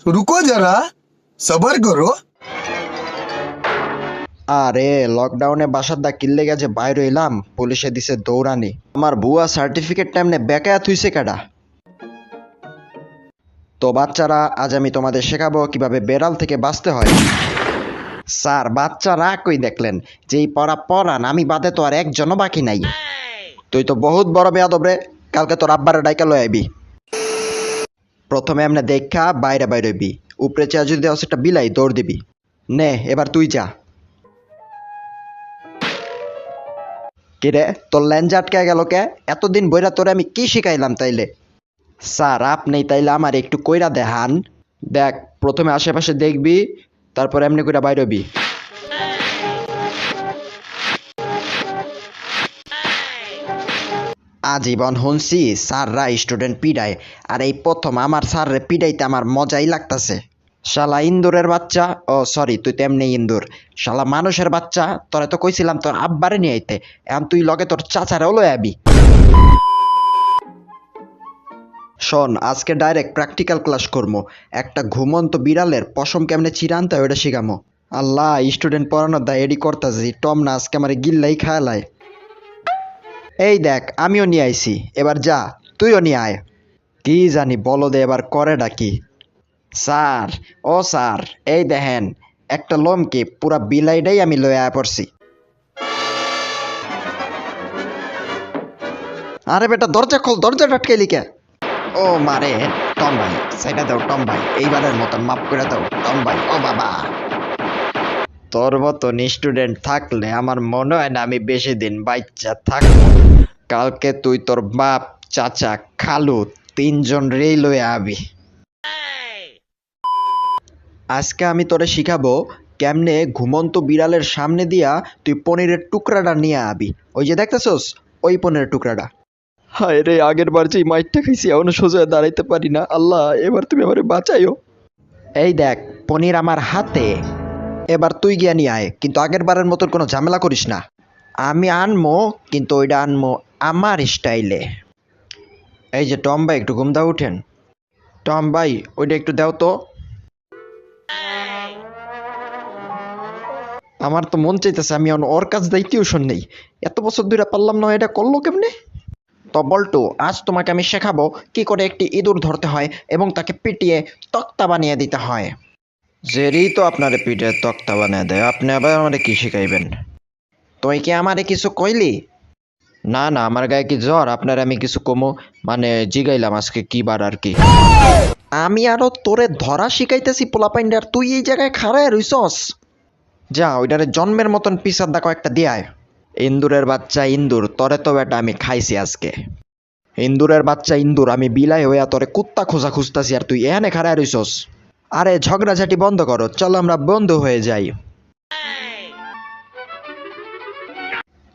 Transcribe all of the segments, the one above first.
रुको जरा सबर करो। আরে লকডাউনে বাসার দা কিল্লে গেছে বাইরে এলাম, পুলিশে দিছে দৌড়ানি। আমার ভুয়া সার্টিফিকেট টাইমনে বেকায়া থুইছে কেডা? তো বাচ্চারা, আজ আমি তোমাদের শেখাবো কিভাবে বেড়াল থেকে বাঁচতে হয়। স্যার, বাচ্চারা কই দেখলেন? যেই পড়া পড়ান আমি বাদে তো আর একজনও বাকি নাই। তুই তো বহুত বড় বেয়াদব রে, কালকে তোর আব্বারে ডাইকা লই আইবি। প্রথমে এমনি দেখা বাইরে বাইরবি, উপরে চেয়ে যদি দেওয়া একটা বিলাই দৌড় দিবি। নে এবার তুই যা। কিরে, তোর ল্যাঞ্জ আটকে গেল কে? এতদিন বইরা তোরে আমি কি শিখাইলাম তাইলে? স্যার আপনি তাইলে আমার একটু কইরা দেখান। দেখ, প্রথমে আশেপাশে দেখবি, তারপর এমনি কইরা বাইরবি। আজীবন শুনছি স্যাররা স্টুডেন্ট পিডায়, আর এই প্রথম আমার স্যাররে পিডাইতে আমার মজাই লাগতাছে। শালা ইন্দুরের বাচ্চা, ও সরি তুই তেমনি ইন্দুর। শালা মানুষের বাচ্চা, তোরে তো কইছিলাম তোর আব্বারে নিয়ে আইতে, এখন তুই লগে তোর চাচারেও লই আবি। শোন, আজকে ডাইরেক্ট প্র্যাকটিক্যাল ক্লাস করবো। একটা ঘুমন্ত বিড়ালের পশম কেমনে চিরানতে হয় ওটা শিখামো। আল্লাহ, স্টুডেন্ট পড়ানোর দা এডি করতাছি, টম না আজকে আমার গিল্লাই খায়ালায়। এই দেখ, আমিও নিয়ে আইছি, এবার যা তুইও নিয়ে আয়। কি জানি বলো দে এবার করে ডাকি। স্যার, ও স্যার, এই দেখেন একটা লোমকে পুরা বিলাইটাই আমি লয়ে আয় পড়ছি। আরে বেটা দরজা খোল, দরজা আটকাইলি কে? ও মারে, টম ভাই সাইডা দাও, টম ভাই এইবারের মতন মাফ করে দাও টম ভাই। ও বাবা, তোর মতন স্টুডেন্ট থাকলে আমার মনে হয় না আমি বেশি দিন বাচ্চা থাকবো। কালকে তুই তোর বাপ, চাচা, খালু তিনজন রেই লয়ে আবি। আজকে আমি তোরে শিখাবো কেমনে ঘুমন্ত বিড়ালের সামনে দিয়া তুই পনিরের টুকরাটা নিয়ে আবি। ওই যে দেখতেছস, ওই পনিরের টুকরাটা। হায় রে, আগের বার যেই মাইটটা খাইছি এখনো সোজা দাঁড়াইতে পারি না। আল্লাহ, এবার তুমি আমারে বাঁচাইও। এই দেখ, পনির আমার হাতে, এবার তুই গিয়া নিয়ে আয়, কিন্তু আগের বারের মতন কোনো ঝামেলা করিস না। আমি আনমো, কিন্তু ওইটা আনমো আমার স্টাইলে। এই যে টম ভাই, একটু ঘুম দাও, উঠেন। টম ভাই, ওইটা একটু দাও তো। আমার তো মন চাইতেছে আমি ওর কাছ দেই টিউশন নেই। এত বছর ধরে পারলাম না, এটা করলো কেমনে? তো বল্টু, আজ তোমাকে আমি শেখাবো কি করে একটি ইঁদুর ধরতে হয় এবং তাকে পিটিয়ে তক্তা বানিয়ে দিতে হয়। জেরি তো আপনারে পিঠে তক্তা বানিয়ে দেয়, আপনি আবার আমারে কি শিখাইবেন? তুই কি আমারে কিছু কইলি? না না, আমার গায়ে কি জ্বর আপনার আমি কিছু কমো? মানে জিগাইলাম আজকে কি বার আর কি। আমি আরো তোরে ধরা শিখাইতেছি পোলাপাইন্ডার, তুই এই জায়গায় খাড়ায় রইছস। যা ওইটারে জন্মের মতন পিসার দা কয়েকটা দিয়ায়। ইন্দুরের বাচ্চা ইন্দুর, তরে তো বেটা আমি খাইছি আজকে। ইন্দুরের বাচ্চা ইন্দুর, আমি বিলাই হইয়া তোরে কুত্তা খোঁজা খুঁজতাছি আর তুই এখানে খাড়ায় রইছস। আরে ঝগড়াঝাটি বন্ধ করো, চলো আমরা বন্ধু হয়ে যাই।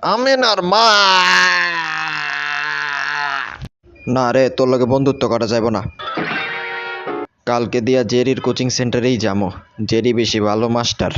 আমিনার মা। না রে, তোর লগে বন্ধুত্ব করা যাইব না। কালকে দিয়া জেরির কোচিং সেন্টারেই যাবো, জেরি বেশি ভালো মাস্টার।